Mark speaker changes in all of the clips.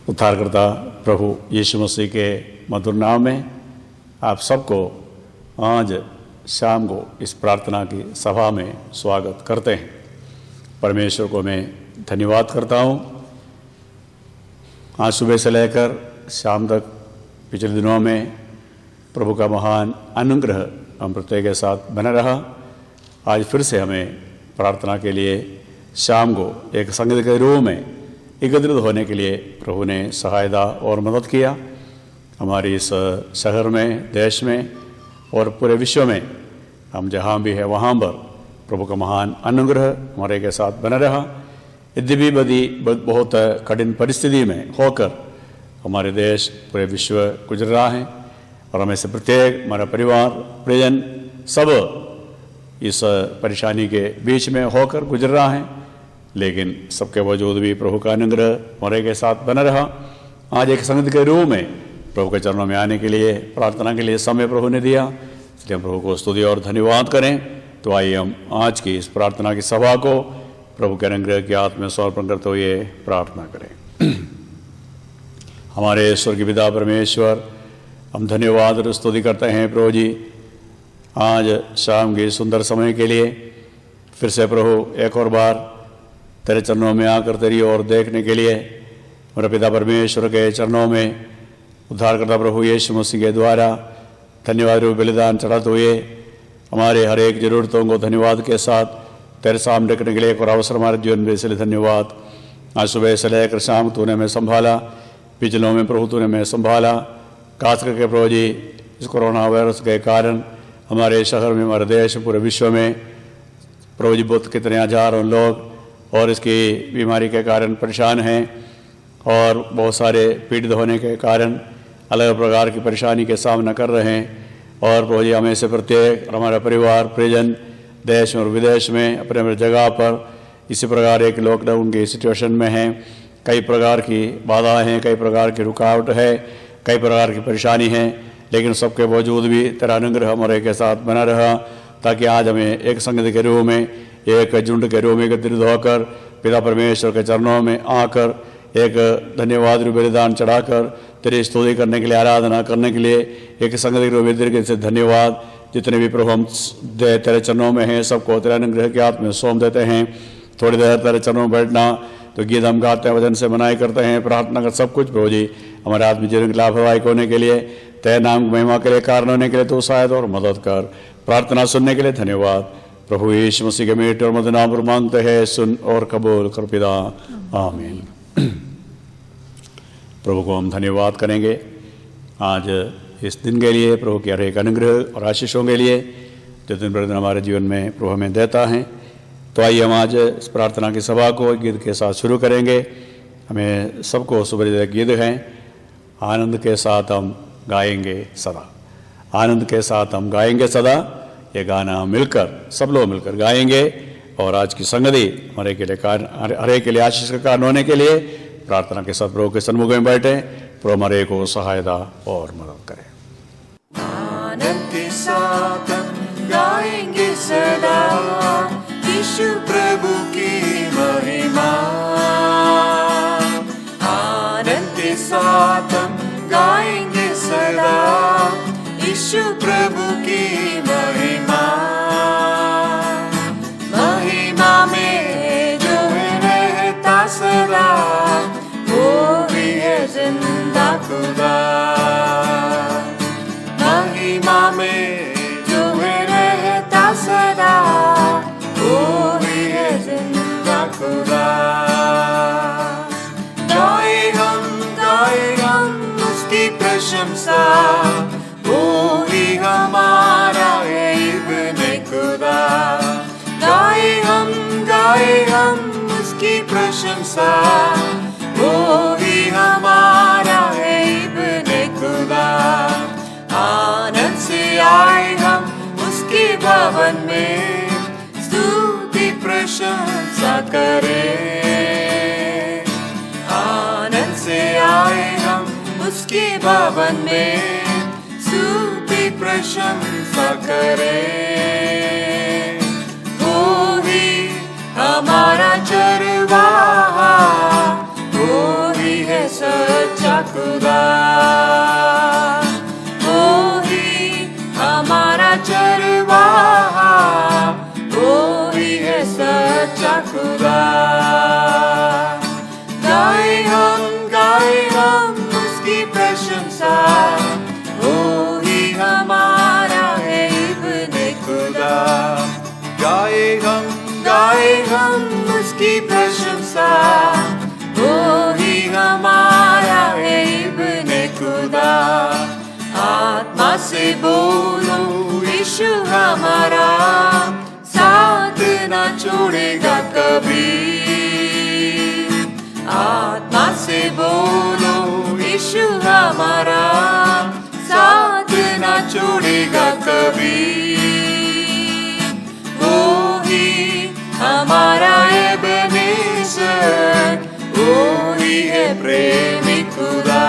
Speaker 1: उद्धारकर्ता प्रभु यीशु मसीह के मधुर नाम में आप सबको आज शाम को इस प्रार्थना की सभा में स्वागत करते हैं। परमेश्वर को मैं धन्यवाद करता हूँ। आज सुबह से लेकर शाम तक पिछले दिनों में प्रभु का महान अनुग्रह हम प्रत्येक के साथ बना रहा। आज फिर से हमें प्रार्थना के लिए शाम को एक संगत के रूप में एकत्रित होने के लिए प्रभु ने सहायता और मदद किया। हमारे इस शहर में, देश में और पूरे विश्व में हम जहाँ भी है वहाँ पर प्रभु का महान अनुग्रह हमारे के साथ बना रहा। यद्यपि बहुत कठिन परिस्थिति में होकर हमारे देश पूरे विश्व गुजर रहा है और हमें से प्रत्येक हमारा परिवार, परिजन सब इस परेशानी के बीच में होकर गुजर रहा है, लेकिन सबके बावजूद भी प्रभु का अनुग्रह हमारे के साथ बना रहा। आज एक संगत के रूप में प्रभु के चरणों में आने के लिए, प्रार्थना के लिए समय प्रभु ने दिया, इसलिए हम प्रभु को स्तुति और धन्यवाद करें। तो आइए हम आज की इस प्रार्थना की सभा को प्रभु के अनुग्रह की हाथ में समर्पण करते हुए प्रार्थना करें। हमारे स्वर्गीय पिता परमेश्वर, हम धन्यवाद और स्तुति करते हैं प्रभु जी, आज शाम के सुंदर समय के लिए फिर से प्रभु एक और बार तेरे चरणों में आकर तेरी ओर देखने के लिए मेरे पिता परमेश्वर के चरणों में उद्धारकर्ता प्रभु यीशु मसीह के द्वारा धन्यवाद रूप बलिदान चढ़ाते हुए हमारे हर एक ज़रूरतों को धन्यवाद के साथ तेरे सामने रखने के लिए एक और अवसर हमारे जीवन में, इसलिए धन्यवाद। आज सुबह से लेकर शाम तूने हमें संभाला, पिछलों में प्रभु तूने हमें संभाला। खास करके प्रभु जी इस कोरोना वायरस के कारण हमारे शहर में, हमारे देश, पूरे विश्व में प्रभु जी बहुत कितने हजारों लोग और इसकी बीमारी के कारण परेशान हैं और बहुत सारे पीड़ित होने के कारण अलग प्रकार की परेशानी के सामना कर रहे हैं। और प्रभु जी हमें से प्रत्येक हमारा परिवार, परिजन देश और विदेश में अपने अपने जगह पर इसी प्रकार एक लॉकडाउन की सिचुएशन में हैं। कई प्रकार की बाधाएं हैं, कई प्रकार की रुकावट है, कई प्रकार की परेशानी है, लेकिन सबके बावजूद भी तेरा अनुग्रह हमारे के साथ बना रहा, ताकि आज हमें एक संगत के रूप में, एक झुंड के रूप में एकत्रित होकर पिता परमेश्वर के चरणों में आकर एक धन्यवाद रूप बलिदान चढ़ाकर तेरी स्तुति करने के लिए, आराधना करने के लिए एक संगत के रूप में से धन्यवाद। जितने भी प्रभु हम तेरे चरणों में हैं सबको तेरे अनुग्रह के हाथ में सौंप देते हैं। थोड़ी देर तेरे चरणों में बैठना, तो गीत हम गाते हैं, वचन से मनाई करते हैं, प्रार्थना कर, सब कुछ प्रभु जी हमारे आत्मिक जीवन की लाभदायक होने के लिए, तेरे नाम महिमा के लिए कारण होने के लिए तो शायद और मदद कर। प्रार्थना सुनने के लिए धन्यवाद। प्रभु यीशु मसीह के मीठे और मधुर नाम पर मांगते हैं, सुन और कबूल कर पिता, आमीन। प्रभु को हम धन्यवाद करेंगे आज इस दिन के लिए, प्रभु के हर एक अनुग्रह और आशीषों के लिए जो दिन प्रतिदिन हमारे जीवन में प्रभु हमें देता है। तो आइए हम आज इस प्रार्थना की सभा को गीत के साथ शुरू करेंगे। हमें सबको सुपरिचित गीत हैं, आनंद के साथ हम गाएंगे सदा, आनंद के साथ हम गाएंगे सदा। ये गाना मिलकर, सब लोग मिलकर गाएंगे और आज की संगति हमारे के लिए हर एक के लिए आशीष का कारण होने के लिए प्रार्थना के साथ प्रभु के सन्मुख में बैठे, प्रभु हमारे को सहायता और मदद करें।
Speaker 2: आनंद के साथ हम गाएंगे सदा यीशु प्रभु की महिमा। आनंद के साथ हम गाएंगे सदा यीशु प्रभु की महिमा। महिमा में जो रहता सदा, वो भी है जिंदा खुदा। महिमा में जो रहता सदा, वो भी है जिंदा खुदा। गाए हम उसकी प्रशंसा, वो ही हमारा है इब्ने खुदा। गाए हम उसकी प्रशंसा, वो ही हमारा है इब्ने खुदा। आनंद से आए हम उसके भवन में, स्तुति प्रशंसा करें। आनंद से आए हम उसके भवन में, स्तुति प्रशंसा करें। वो ही हमारा चरवाहा, वो ही है चरवाहा, वो ही है सच्चा खुदा। गाए हम उसकी प्रशंसा, वो ही हमारा है इब्ने खुदा। गाए हम उसकी प्रशंसा, वो ही हमारा है इब्ने खुदा। आत्मा से बोलो यीशु हमारा, साथ ना छोड़ेगा कभी। आत्मा से बोलो यीशु हमारा, साथ ना छोड़ेगा कभी। वो ही हमारा एबेनेज़र, वो ही है प्रेमी खुदा।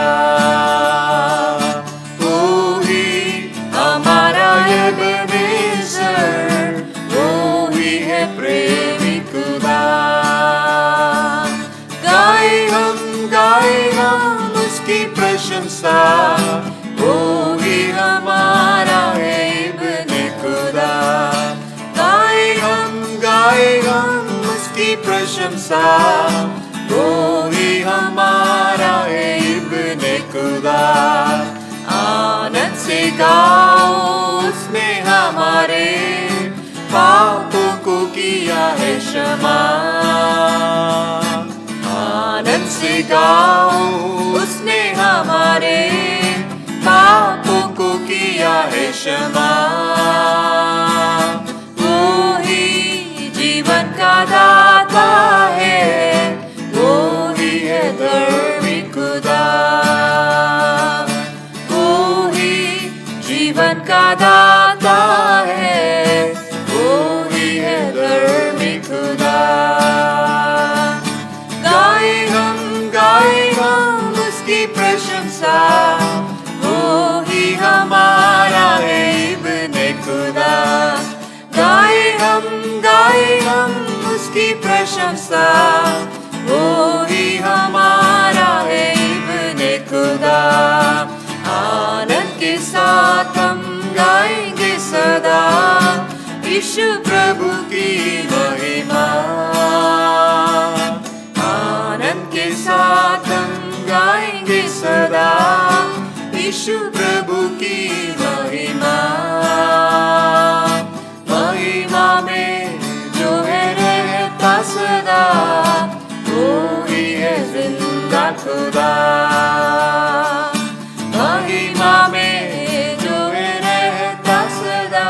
Speaker 2: वो ही हमारा एबेनेज़र, वो ही है प्रेमी खुदा। गाए हम उसकी प्रशंसा, वो ही हमारा है इब्ने खुदा। गाए हम उसकी प्रशंसा, वो ही हमारा है इब्ने खुदा। आनंद से गाओ, उसने हमारे पापों को किया है क्षमा। आनंद से गाओ, उसने हमारे पापों को किया है क्षमा। वो ही जीवन का दाता है, वो ही है धर्मी खुदा। वो ही जीवन का दाता है, वो ही है धर्मी खुदा। गाए हम उसकी प्रशंसा, वो ही हमारा है इब्ने खुदा। गाए हम उसकी प्रशंसा, वो ही हमारा है इब्ने खुदा। आनंद के साथ हम गाएंगे सदा, यीशु प्रभु की महिमा। आनंद के साथ हम गाएंगे सदा, यीशु प्रभु की महिमा। महिमा में जो है रहता सदा, वो ही है जिंदा खुदा। महिमा में जो है रहता सदा,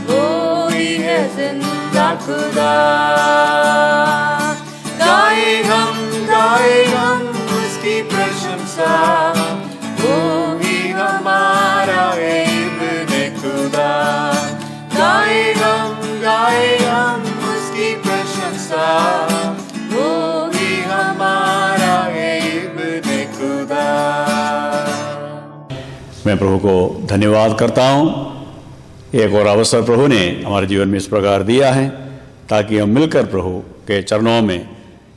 Speaker 2: वो ही है जिंदा खुदा। गाए हम उसकी प्रशंसा, वो ही हमारा है इब्ने खुदा। गाए हम उसकी प्रशंसा, वो ही हमारा है इब्ने खुदा।
Speaker 1: मैं प्रभु को धन्यवाद करता हूँ। एक और अवसर प्रभु ने हमारे जीवन में इस प्रकार दिया है, ताकि हम मिलकर प्रभु के चरणों में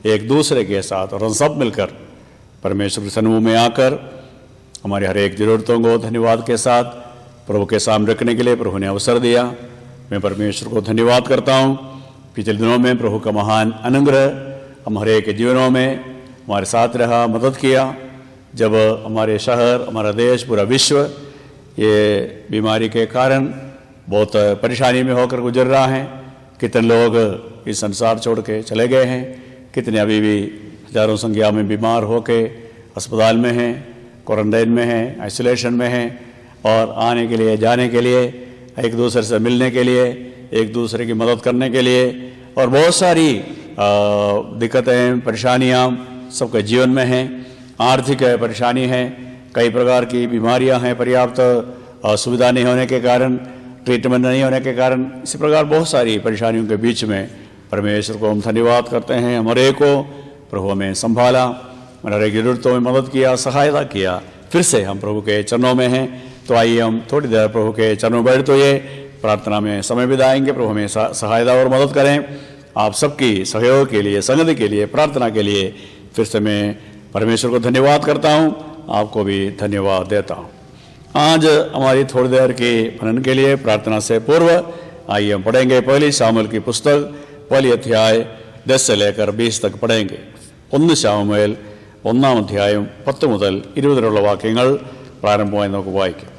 Speaker 1: एक दूसरे के साथ और हम सब मिलकर परमेश्वर के सन्मुख में आकर हमारे हर एक ज़रूरतों को धन्यवाद के साथ प्रभु के सामने रखने के लिए प्रभु ने अवसर दिया। मैं परमेश्वर को धन्यवाद करता हूँ। पिछले दिनों में प्रभु का महान अनुग्रह हम हर एक के जीवनों में हमारे साथ रहा, मदद किया। जब हमारे शहर, हमारा देश, पूरा विश्व ये बीमारी के कारण बहुत परेशानी में होकर गुजर रहा है। कितने लोग इस संसार छोड़ के चले गए हैं, कितने अभी भी हजारों संख्या में बीमार होके अस्पताल में हैं, क्वारंटाइन में हैं, आइसोलेशन में हैं, और आने के लिए, जाने के लिए, एक दूसरे से मिलने के लिए, एक दूसरे की मदद करने के लिए, और बहुत सारी दिक्कतें, परेशानियाँ सबके जीवन में हैं। आर्थिक परेशानी है, कई प्रकार की बीमारियां हैं, पर्याप्त सुविधा नहीं होने के कारण, ट्रीटमेंट नहीं होने के कारण, इसी प्रकार बहुत सारी परेशानियों के बीच में परमेश्वर को हम धन्यवाद करते हैं। हमारे को प्रभु हमें संभाला, हमारे जरूरतों में मदद किया, सहायता किया। फिर से हम प्रभु के चरणों में हैं। तो आइए हम थोड़ी देर प्रभु के चरणों में बैठ तो ये प्रार्थना में समय बिताएंगे। प्रभु हमें सहायता और मदद करें। आप सबकी सहयोग के लिए, संगति के लिए, प्रार्थना के लिए फिर से मैं परमेश्वर को धन्यवाद करता हूँ, आपको भी धन्यवाद देता हूँ। आज हमारी थोड़ी देर के मनन के लिए प्रार्थना से पूर्व आइए हम पढ़ेंगे पहली शामुएल की पुस्तक पहली अध्याय 10 से लेकर 20 तक पढ़ेंगे. 1 ശമൂവേൽ 1 അധ്യായം 10 മുതൽ 20 വരെയുള്ള വാക്യങ്ങൾ പ്രാരംഭമായി നമുക്ക് വായിക്കാം.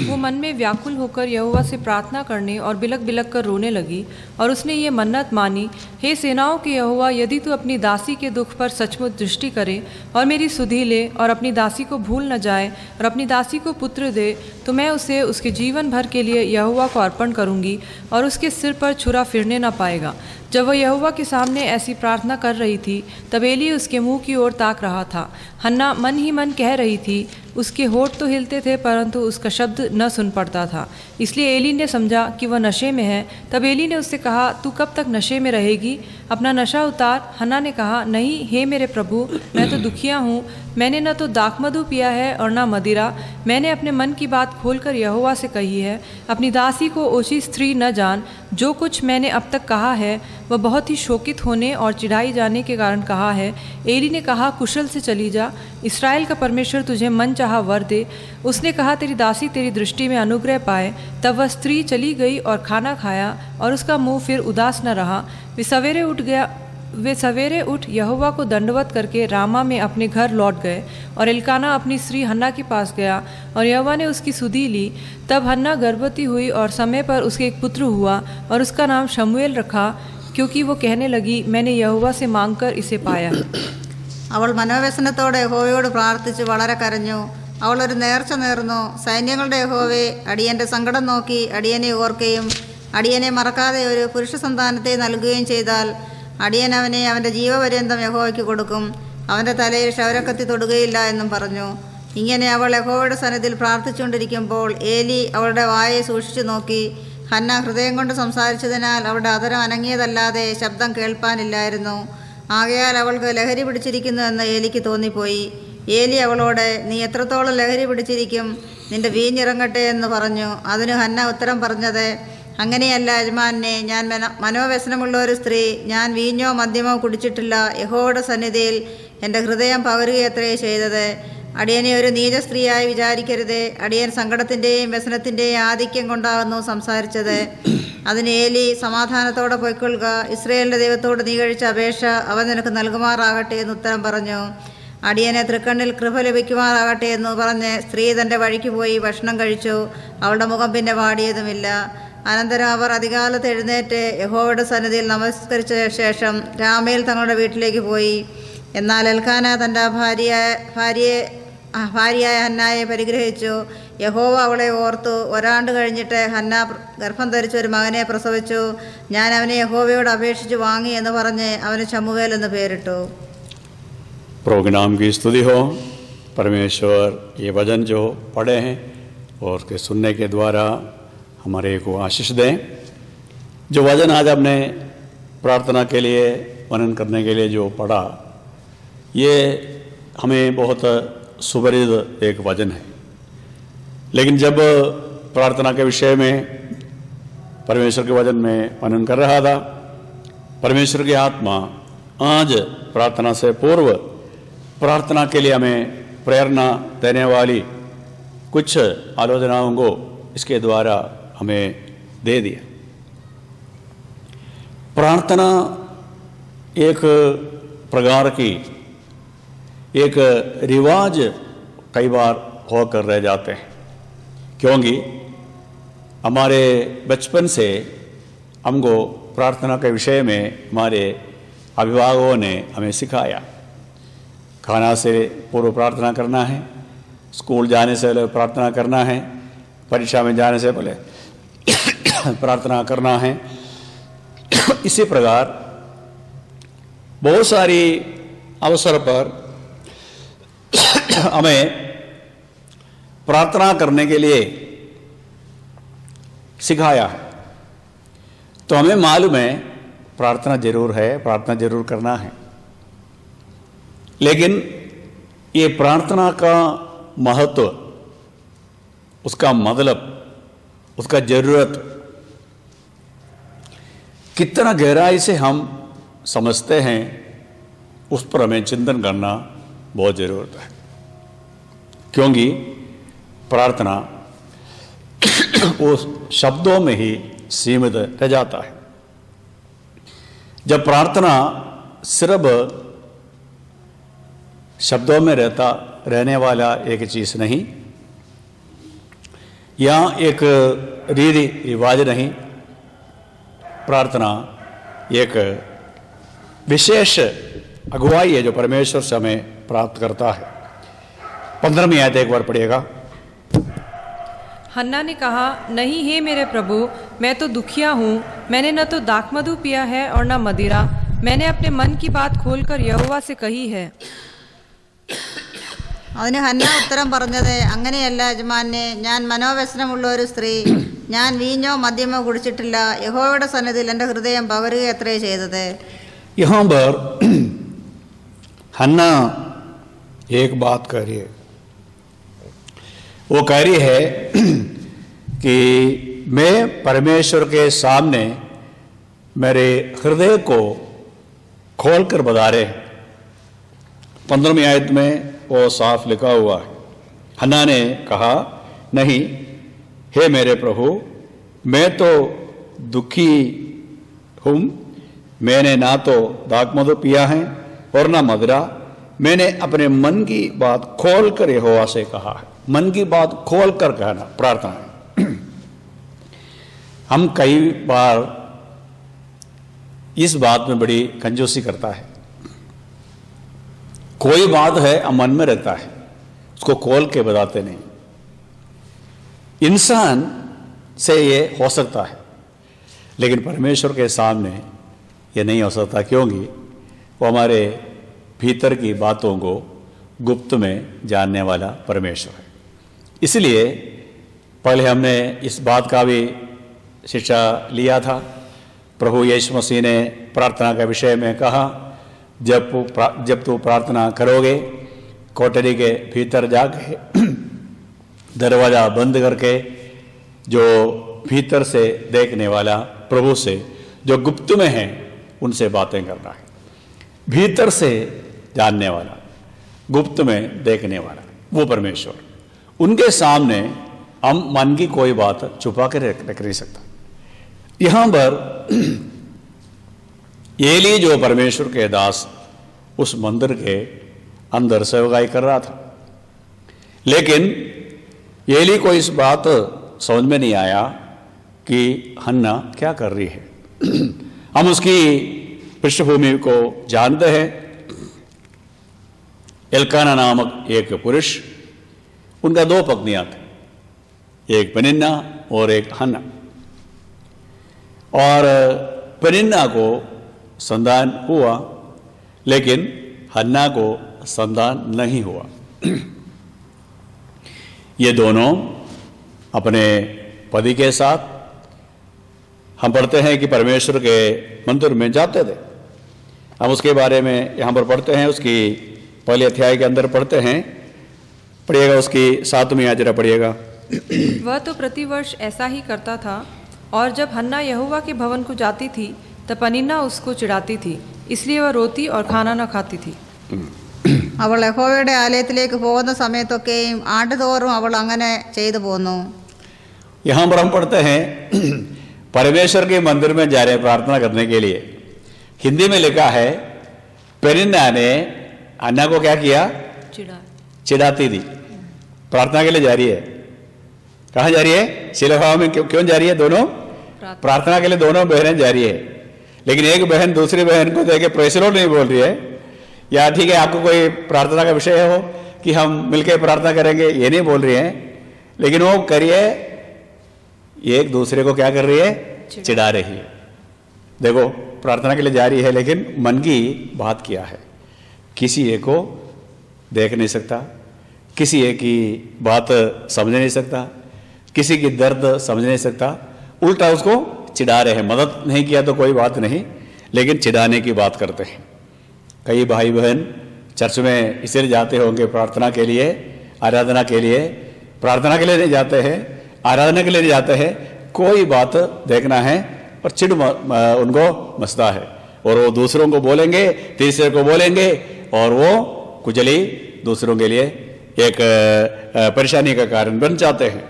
Speaker 3: वो मन में व्याकुल होकर यहोवा से प्रार्थना करने और बिलक बिलक कर रोने लगी और उसने ये मन्नत मानी, हे सेनाओं के यहोवा, यदि तू अपनी दासी के दुख पर सचमुच दृष्टि करे और मेरी सुधि ले और अपनी दासी को भूल न जाए और अपनी दासी को पुत्र दे, तो मैं उसे उसके जीवन भर के लिए यहोवा को अर्पण करूंगी और उसके सिर पर छुरा फिरने न पाएगा. जब वह यहोवा के सामने ऐसी प्रार्थना कर रही थी, तब एली उसके मुंह की ओर ताक रहा था. हन्ना मन ही मन कह रही थी, उसके होठ तो हिलते थे परंतु उसका शब्द न सुन पड़ता था. इसलिए एली ने समझा कि वह नशे में है. तब एली ने उससे कहा, तू कब तक नशे में रहेगी? अपना नशा उतार. हन्ना ने कहा, नहीं हे मेरे प्रभु, मैं तो दुखिया हूँ. मैंने न तो दाखमधु पिया है और न मदिरा. मैंने अपने मन की बात खोलकर यहोवा से कही है. अपनी दासी को ओछी स्त्री न जान. जो कुछ मैंने अब तक कहा है वह बहुत ही शोकित होने और चिढ़ाई जाने के कारण कहा है. एली ने कहा, कुशल से चली जा. इस्राएल का परमेश्वर तुझे मन चाहा वर दे. उसने कहा, तेरी दासी तेरी दृष्टि में अनुग्रह पाए. तब वह स्त्री चली गई और खाना खाया और उसका मुंह फिर उदास न रहा. वे सवेरे उठ यहोवा को दंडवत करके रामा में अपने घर लौट गए. और एल्काना अपनी स्त्री हन्ना के पास गया और यहोवा ने उसकी सुधि ली. तब हन्ना गर्भवती हुई और समय पर उसके एक पुत्र हुआ और उसका नाम शमूएल रखा, क्योंकि वो कहने लगी, मैंने यहोवा से मांगकर इसे पाया.
Speaker 4: അവൾ മനോവ്യസനത്തോടെ യഹോവയോട് പ്രാർത്ഥിച്ച് വളരെ കരഞ്ഞു. അവൾ ഒരു നേർച്ച നേർന്നു. സൈന്യങ്ങളുടെ യഹോവേ, അടിയൻ്റെ സങ്കടം നോക്കി അടിയനെ ഓർക്കുകയും അടിയനെ മറക്കാതെ ഒരു പുരുഷ സന്താനത്തെ നൽകുകയും ചെയ്താൽ അടിയൻ അവനെ അവൻ്റെ ജീവപര്യന്തം യഹോവയ്ക്ക് കൊടുക്കും. അവൻ്റെ തലയിൽ ക്ഷൗരക്കത്തി തൊടുകയില്ല എന്നും പറഞ്ഞു. ഇങ്ങനെ അവൾ യഹോവയുടെ സന്നിധിയിൽ പ്രാർത്ഥിച്ചുകൊണ്ടിരിക്കുമ്പോൾ ഏലി അവളുടെ വായെ സൂക്ഷിച്ചു നോക്കി. ഹന്ന ഹൃദയം കൊണ്ട് സംസാരിച്ചതിനാൽ അവളുടെ അധരം അനങ്ങിയതല്ലാതെ ശബ്ദം കേൾപ്പാനില്ലായിരുന്നു. ആകയാൽ അവൾക്ക് ലഹരി പിടിച്ചിരിക്കുന്നുവെന്ന് ഏലിക്ക് തോന്നിപ്പോയി. ഏലി അവളോട്, നീ എത്രത്തോളം ലഹരി പിടിച്ചിരിക്കും? നിന്റെ വീഞ്ഞിറങ്ങട്ടെ എന്ന് പറഞ്ഞു. അതിന് ഹന്ന ഉത്തരം പറഞ്ഞത്, അങ്ങനെയല്ല യജമാനെ, ഞാൻ മനോവ്യസനമുള്ള ഒരു സ്ത്രീ. ഞാൻ വീഞ്ഞോ മദ്യമോ കുടിച്ചിട്ടില്ല. യഹോവയുടെ സന്നിധിയിൽ എൻ്റെ ഹൃദയം പകരുകയത്രേ ചെയ്തത്. അടിയനെ ഒരു നീച സ്ത്രീയായി വിചാരിക്കരുത്. അടിയൻ സങ്കടത്തിൻ്റെയും വ്യസനത്തിൻ്റെയും ആധിക്യം കൊണ്ടാകുന്നു സംസാരിച്ചത്. അതിന് ഏലി, സമാധാനത്തോടെ പൊയ്ക്കൊള്ളുക. ഇസ്രായേലിൻ്റെ ദൈവത്തോട് നീ കഴിച്ച അപേക്ഷ അവൻ നിനക്ക് നൽകുമാറാകട്ടെ എന്ന് ഉത്തരം പറഞ്ഞു. അടിയനെ തൃക്കണ്ണിൽ കൃപ ലഭിക്കുമാറാകട്ടെ എന്ന് പറഞ്ഞ് സ്ത്രീ തൻ്റെ വഴിക്ക് പോയി ഭക്ഷണം കഴിച്ചു. അവളുടെ മുഖം പിന്നെ വാടിയതുമില്ല. അനന്തരം അവർ അതികാലത്ത് എഴുന്നേറ്റ് യഹോവയുടെ സന്നിധിയിൽ നമസ്കരിച്ച ശേഷം രാമയിൽ തങ്ങളുടെ വീട്ടിലേക്ക് പോയി. എന്നാൽ എൽക്കാന തൻ്റെ ഭാര്യയായ ഹന്നായെ പരിഗ്രഹിച്ചു. യഹോവ അവളെ ഓർത്തു. ഒരാണ്ട് കഴിഞ്ഞിട്ട് ഹന്ന ഗർഭം ധരിച്ച് ഒരു മകനെ പ്രസവിച്ചു. ഞാൻ അവനെ യഹോവയോട് അപേക്ഷിച്ച് വാങ്ങി എന്ന് പറഞ്ഞ് അവന് ശമൂവേൽ എന്ന് പേരിട്ടു.
Speaker 1: प्रभु के नाम की स्तुति हो. परमेश्वर ये वचन जो पढ़े हैं और उसके सुनने के द्वारा हमारे को आशीष दें. जो वचन आज हमने प्रार्थना के लिए मनन करने के लिए जो पढ़ा, ये हमें बहुत सुपरिचित एक वचन है. लेकिन जब प्रार्थना के विषय में परमेश्वर के वचन में मनन कर रहा था, परमेश्वर की आत्मा आज प्रार्थना से पूर्व प्रार्थना के लिए हमें प्रेरणा देने वाली कुछ आलोचनाओं को इसके द्वारा हमें दे दिया. प्रार्थना एक प्रकार की एक रिवाज कई बार होकर रह जाते हैं, क्योंकि हमारे बचपन से हमको प्रार्थना के विषय में हमारे अभिभावकों ने हमें सिखाया. खाना से पूर्व प्रार्थना करना है, स्कूल जाने से पहले प्रार्थना करना है, परीक्षा में जाने से पहले प्रार्थना करना है. इसी प्रकार बहुत सारी अवसर पर हमें प्रार्थना करने के लिए सिखाया है. तो हमें मालूम है प्रार्थना जरूर है, प्रार्थना जरूर करना है. लेकिन ये प्रार्थना का महत्व, उसका मतलब, उसका ज़रूरत कितना गहराई से हम समझते हैं, उस पर हमें चिंतन करना बहुत ज़रूरत है. क्योंकि प्रार्थना वो शब्दों में ही सीमित रह जाता है। जब प्रार्थना सिर्फ शब्दों में रहने वाला एक चीज़ नहीं, या एक रीति रिवाज नहीं, प्रार्थना एक विशेष अगुवाई है जो परमेश्वर से हमें प्राप्त करता है। 15वीं आयत एक बार पढ़िएगा।
Speaker 3: हन्ना ने कहा, नहीं हे मेरे प्रभु, मैं तो दुखिया हूँ। मैंने न तो दाखमधु पिया है और न मदिरा। मैंने अपने मन की बात खोलकर यहोवा से कही है।
Speaker 4: അതിന് ഹന്ന ഉത്തരം പറഞ്ഞത്, അങ്ങനെയല്ല യജമാനെ, ഞാൻ മനോവ്യസനമുള്ള ഒരു സ്ത്രീ. ഞാൻ വീഞ്ഞോ മദ്യമോ കുടിച്ചിട്ടില്ല. യഹോവയുടെ സന്നിധിയിൽ എൻ്റെ ഹൃദയം പകരുകയത്രേ ചെയ്തത്.
Speaker 1: यहाँ पर हन्ना एक बात कह रही है, वो कह रही है कि मैं परमेश्वर के सामने मेरे हृदय को खोलकर बता रहे। 15वीं आयत में वो साफ लिखा हुआ है। हन्ना ने कहा, नहीं हे मेरे प्रभु, मैं तो दुखी हूँ। मैंने ना तो दाखमधु पिया है और ना मदिरा। मैंने अपने मन की बात खोल कर यहोवा से कहा है। मन की बात खोल कर कहना प्रार्थना है। हम कई बार इस बात में बड़ी कंजूसी करता है। कोई बात है मन में रहता है, उसको खोल के बताते नहीं। इंसान से ये हो सकता है, लेकिन परमेश्वर के सामने ये नहीं हो सकता, क्योंकि वो हमारे भीतर की बातों को गुप्त में जानने वाला परमेश्वर है। इसलिए पहले हमने इस बात का भी शिक्षा लिया था। प्रभु यीशु मसीह ने प्रार्थना के विषय में कहा, जब तू प्रार्थना करोगे, कोठरी के भीतर जाके दरवाज़ा बंद करके, जो भीतर से देखने वाला प्रभु से, जो गुप्त में है, उनसे बातें करना है। भीतर से जानने वाला, गुप्त में देखने वाला, वो परमेश्वर। उनके सामने हम मन की कोई बात छुपा कर रख नहीं सकता। यहाँ पर एली जो परमेश्वर के दास उस मंदिर के अंदर सेवकाई कर रहा था, लेकिन एली को इस बात समझ में नहीं आया कि हन्ना क्या कर रही है। हम उसकी पृष्ठभूमि को जानते हैं। एल्काना नामक एक पुरुष, उनका 2 पत्नियां थी, एक पेनिन्ना और एक हन्ना। और पेनिन्ना को संतान हुआ, लेकिन हन्ना को संतान नहीं हुआ। ये दोनों अपने पति के साथ, हम पढ़ते हैं कि परमेश्वर के मंदिर में जाते थे। हम उसके बारे में यहाँ पर पढ़ते हैं, उसकी पहले अध्याय के अंदर पढ़ते हैं। पढ़िएगा उसकी 7वीं आयत जरा पढ़िएगा।
Speaker 3: वह तो प्रतिवर्ष ऐसा ही करता था, और जब हन्ना यहोवा के भवन को जाती थी तब पनिन्ना उसको चिढ़ाती थी, इसलिए वह रोती और खाना न खाती थी।
Speaker 4: അവൾ യഹോവയുടെ ആലയത്തിലേക്ക് പോകുന്ന സമയത്തൊക്കെയും ആണ്ടുതോറും അവൾ അങ്ങനെ ചെയ്തു പോന്നു.
Speaker 1: यहाँ पर हम पढ़ते हैं परमेश्वर के मंदिर में जा रहे प्रार्थना करने के लिए। हिंदी में लिखा है, पेनिन्ना ने हन्ना को क्या किया? चिढ़ाती थी। प्रार्थना के लिए जा रही है। कहाँ जा रही है? शिलोह में। क्यों जा रही है? दोनों प्रार्थना के लिए दोनों बहनें जा रही है, लेकिन एक बहन दूसरी बहन को देखे प्रेज़ द लॉर्ड नहीं बोल रही है, या ठीक है आपको कोई प्रार्थना का विषय हो कि हम मिलकर प्रार्थना करेंगे, ये नहीं बोल रही है, लेकिन वो करिए एक दूसरे को क्या कर रही है? चिढ़ा रही है। देखो, प्रार्थना के लिए जा रही है, लेकिन मन की बात किया है। किसी एक को देख नहीं सकता, किसी एक की बात समझ नहीं सकता, किसी की दर्द समझ नहीं सकता, उल्टा उसको चिढ़ा रहे हैं। मदद नहीं किया तो कोई बात नहीं, लेकिन चिढ़ाने की बात करते हैं। कई भाई बहन चर्च में इसलिए जाते होंगे प्रार्थना के लिए, आराधना के लिए। प्रार्थना के लिए नहीं जाते हैं, आराधना के लिए नहीं जाते हैं, कोई बात देखना है और चिढ़ उनको मचता है, और वो दूसरों को बोलेंगे, तीसरे को बोलेंगे, और वो कुचली दूसरों के लिए एक परेशानी का कारण बन जाते हैं।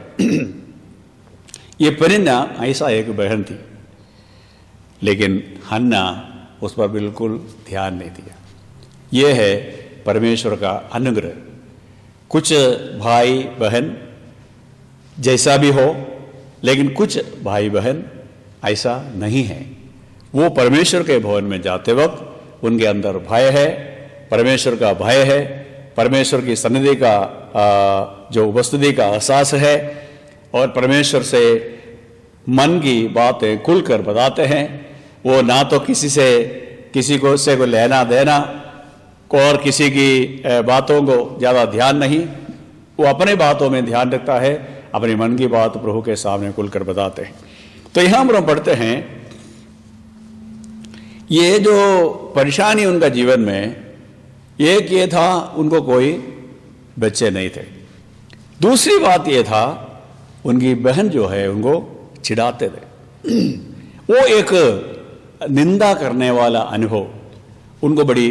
Speaker 1: ये परिन्ना ऐसा एक बहन थी, लेकिन हन्ना उस पर बिल्कुल ध्यान नहीं दिया। ये है परमेश्वर का अनुग्रह। कुछ भाई बहन जैसा भी हो, लेकिन कुछ भाई बहन ऐसा नहीं है। वो परमेश्वर के भवन में जाते वक्त उनके अंदर भय है, परमेश्वर का भय है, परमेश्वर की सन्निधि का जो उपस्थिति का एहसास है, और परमेश्वर से मन की बातें खुलकर बताते हैं। वो ना तो किसी को लेना देना और किसी की बातों को ज़्यादा ध्यान नहीं, वो अपने बातों में ध्यान रखता है, अपने मन की बात प्रभु के सामने खुलकर बताते हैं। तो यहाँ हम पढ़ते हैं ये जो परेशानी उनका जीवन में, एक ये था उनको कोई बच्चे नहीं थे। दूसरी बात ये था उनकी बहन जो है उनको चिढ़ाते थे। वो एक निंदा करने वाला अनुभव उनको बड़ी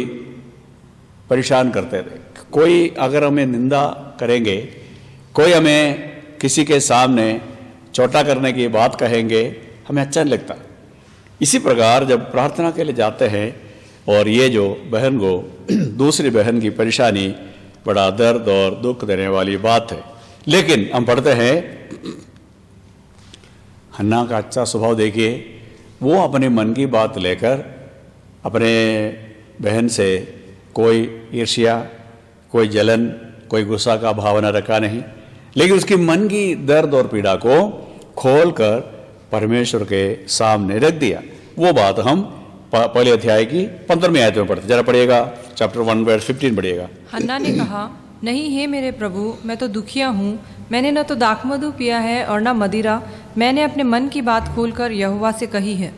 Speaker 1: परेशान करते थे। कोई अगर हमें निंदा करेंगे, कोई हमें किसी के सामने छोटा करने की बात कहेंगे, हमें अच्छा नहीं लगता। इसी प्रकार जब प्रार्थना के लिए जाते हैं और ये जो बहन को दूसरी बहन की परेशानी बड़ा दर्द और दुख देने वाली बात है। लेकिन हम पढ़ते हैं हन्ना का अच्छा स्वभाव देखिए, वो अपने मन की बात लेकर अपने बहन से कोई ईर्ष्या, कोई जलन, कोई गुस्सा का भावना रखा नहीं, लेकिन उसकी मन की दर्द और पीड़ा को खोलकर परमेश्वर के सामने रख दिया। वो बात हम पहले अध्याय की 15वीं आयत में पढ़ते। जरा पढ़िएगा, चैप्टर 1 वर्स 15 पढ़िएगा।
Speaker 3: हन्ना ने कहा, नहीं हे मेरे प्रभु, मैं तो दुखिया हूँ। मैंने न तो दाखमधु पिया है और न मदिरा। मैंने अपने मन की बात खोलकर यहोवा से कही है।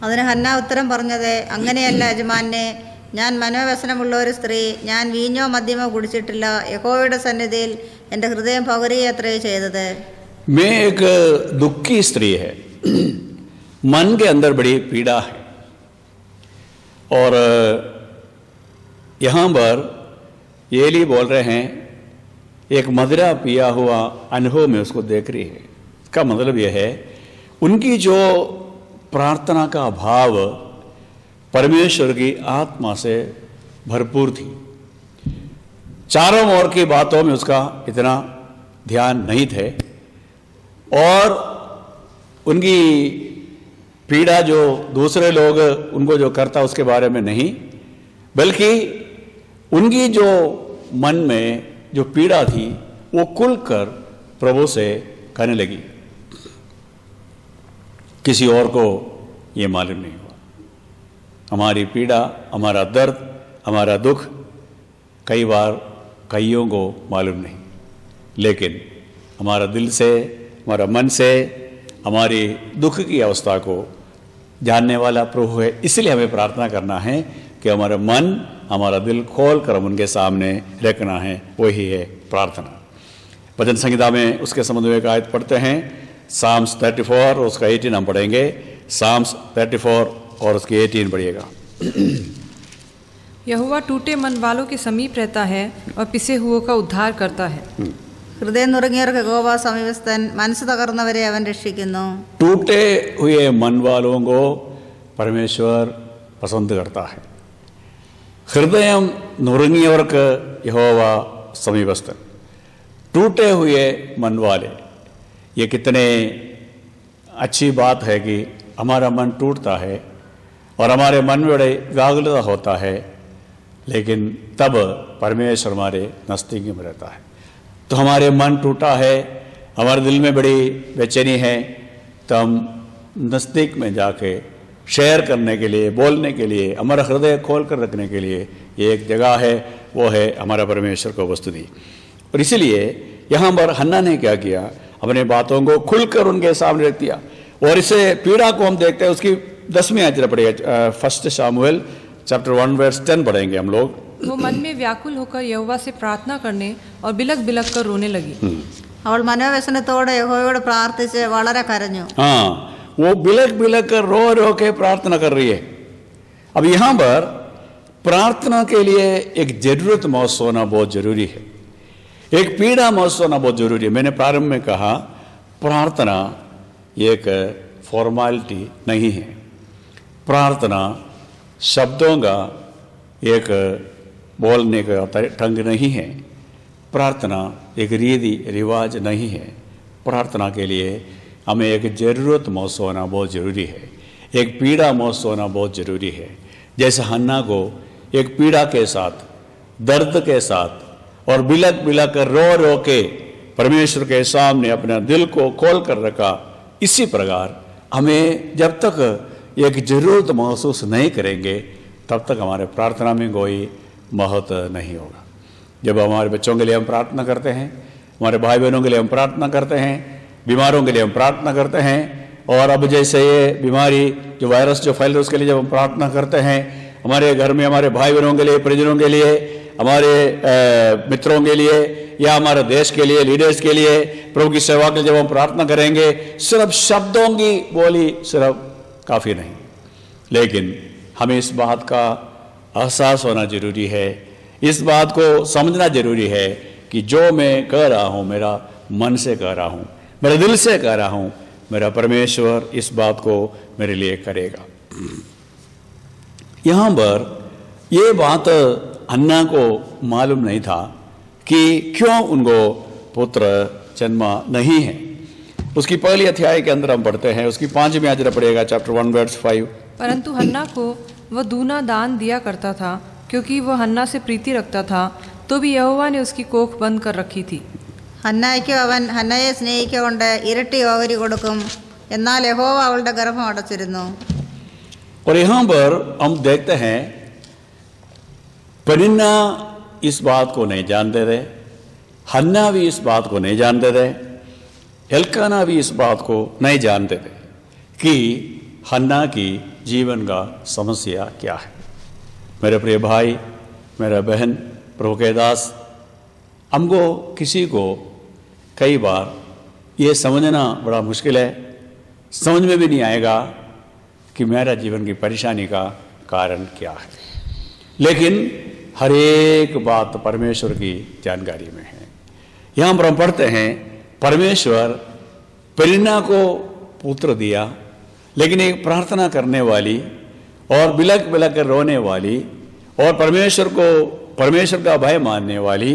Speaker 4: അതിന് ഹന്ന ഉത്തരം പറഞ്ഞത്, അങ്ങനെയല്ല യജമാനെ, ഞാൻ മനോവ്യസനമുള്ള ഒരു സ്ത്രീ, ഞാൻ വീഞ്ഞോ മദ്യമോ കുടിച്ചിട്ടില്ല. യഹോവയുടെ സന്നിധിയിൽ എൻ്റെ ഹൃദയം പകരുകയത്രേ ചെയ്തത്.
Speaker 1: मैं एक दुखी स्त्री है, मन के अंदर बड़ी पीड़ा है। और यहाँ पर एली बोल रहे हैं एक मदिरा पिया हुआ अनुभव में उसको देख रही है। इसका मतलब यह है उनकी जो प्रार्थना का भाव परमेश्वर की आत्मा से भरपूर थी। चारों ओर की बातों में उसका इतना ध्यान नहीं थे, और उनकी पीड़ा जो दूसरे लोग उनको जो करता उसके बारे में नहीं, बल्कि उनकी जो मन में जो पीड़ा थी वो खुलकर प्रभु से कहने लगी। किसी और को ये मालूम नहीं हुआ। हमारी पीड़ा, हमारा दर्द, हमारा दुख कई बार कईयों को मालूम नहीं, लेकिन हमारा दिल से, हमारा मन से हमारी दुख की अवस्था को जानने वाला प्रभु है। इसलिए हमें प्रार्थना करना है कि हमारा मन, हमारा दिल खोल कर हम उनके सामने रखना है। वही है प्रार्थना। भजन संहिता में उसके संबंध में एक आयत पढ़ते हैं, साम्स 34 और उसका 18 हम पढ़ेंगे। साम्स 34 और उसकी 18 पढ़िएगा।
Speaker 3: यहोवा टूटे मन वालों के समीप रहता है और पिसे हुओं का उद्धार करता है।
Speaker 4: ഹൃദയം നുറുങ്ങിയവർക്ക് യഹോവ സമീപസ്ഥൻ, മനസ്സ് തകർന്നവരെ അവൻ രക്ഷിക്കുന്നു.
Speaker 1: टूटे हुए मन वालों को परमेश्वर पसंद करता है। हृदय नुरुंगियवർക്ക് यहोवा समीपस्थन। टूटे हुए मन वाले, ये कितने अच्छी बात है कि हमारा मन टूटता है और हमारे मन में बड़े व्याकुलता होता है, लेकिन तब परमेश्वर हमारे नज़दीक में रहता है। तो हमारे मन टूटा है, हमारे दिल में बड़ी बेचैनी है, तो हम नज़दीक में जाके शेयर करने के लिए, बोलने के लिए, हमारा हृदय खोल कर रखने के लिए एक जगह है, वो है हमारा परमेश्वर को उपस्थिति। और इसीलिए यहाँ पर हन्ना ने क्या किया, अपने बातों को खुलकर उनके सामने रख दिया। और इसे पीड़ा को हम देखते हैं, उसकी 10वीं आयत पढ़ेगा, 1 शमूएल चैप्टर 1 वर्स 10 पढ़ेंगे हम लोग।
Speaker 3: वो मन में व्याकुल होकर यहोवा से प्रार्थना करने और बिलक बिलक कर रोने लगी।
Speaker 4: അവൾ മനോവ്യസനത്തോടെ യഹോവയോട് പ്രാർത്ഥിച്ച് വളരെ കരഞ്ഞു.
Speaker 1: हाँ, वो बिलक बिलक कर रो रो के प्रार्थना कर रही है। अब यहाँ पर प्रार्थना के लिए एक जरूरत महसूस होना बहुत जरूरी है, एक पीड़ा महसूस होना बहुत जरूरी है। मैंने प्रारंभ में कहा प्रार्थना एक फॉर्मेलिटी नहीं है। प्रार्थना शब्दों का एक बोलने का ढंग नहीं है। प्रार्थना एक रीति रिवाज नहीं है। प्रार्थना के लिए हमें एक ज़रूरत महसूस होना बहुत ज़रूरी है, एक पीड़ा महसूस होना बहुत ज़रूरी है। जैसे हन्ना को एक पीड़ा के साथ, दर्द के साथ और बिलक बिलक कर रो रो के परमेश्वर के सामने अपना दिल को खोल कर रखा, इसी प्रकार हमें जब तक एक ज़रूरत महसूस नहीं करेंगे तब तक हमारे प्रार्थना में कोई महत्व नहीं होगा। जब हमारे बच्चों के लिए हम प्रार्थना करते हैं, हमारे भाई बहनों के लिए हम प्रार्थना करते हैं, बीमारों के लिए हम प्रार्थना करते हैं, और अब जैसे ये बीमारी जो वायरस जो फैल रहा है उसके लिए जब हम प्रार्थना करते हैं, हमारे घर में हमारे भाई बहनों के लिए, परिजनों के लिए, हमारे मित्रों के लिए या हमारे देश के लिए, लीडर्स के लिए, प्रभु की सेवा के लिए जब हम प्रार्थना करेंगे, सिर्फ शब्दों की बोली सिर्फ काफ़ी नहीं, लेकिन हमें इस बात का एहसास होना जरूरी है, इस बात को समझना जरूरी है कि जो मैं कह रहा हूँ मेरा मन से कह रहा हूँ, मेरे दिल से कह रहा हूँ, मेरा परमेश्वर इस बात को मेरे लिए करेगा। यहाँ पर ये बात हन्ना को मालूम नहीं था कि क्यों उनको पुत्र जन्मा नहीं है। उसकी पहली अध्याय के अंदर हम पढ़ते हैं, उसकी 5वीं आयत पढ़ेगा, चैप्टर 1 वर्स 5।
Speaker 3: परंतु हन्ना को वह दूना दान दिया करता था, क्योंकि वह हन्ना से प्रीति रखता था, तो भी यहोवा ने उसकी कोख बंद कर रखी थी।
Speaker 4: ഹന്നായ്ക്കും അവൻ ഹന്നയെ സ്നേഹിക്കൊണ്ട് ഇരട്ടി ഓഹരി കൊടുക്കും, എന്നാൽ യഹോവ അവളുടെ ഗർഭം അടച്ചിരുന്നു.
Speaker 1: और यहाँ पर हम देखते हैं पनिन्ना इस बात को नहीं जानते थे, हन्ना भी इस बात को नहीं जानते थे, एल्काना भी इस बात को नहीं जानते थे कि हन्ना की जीवन का समस्या क्या है। मेरे प्रिय भाई, मेरा बहन, प्रभु के दास, हमको किसी को कई बार ये समझना बड़ा मुश्किल है, समझ में भी नहीं आएगा कि मेरा जीवन की परेशानी का कारण क्या है, लेकिन हर एक बात परमेश्वर की जानकारी में है। यहाँ पर हम पढ़ते हैं परमेश्वर पनिन्ना को पुत्र दिया, लेकिन एक प्रार्थना करने वाली और बिलक बिलक कर रोने वाली और परमेश्वर का भय मानने वाली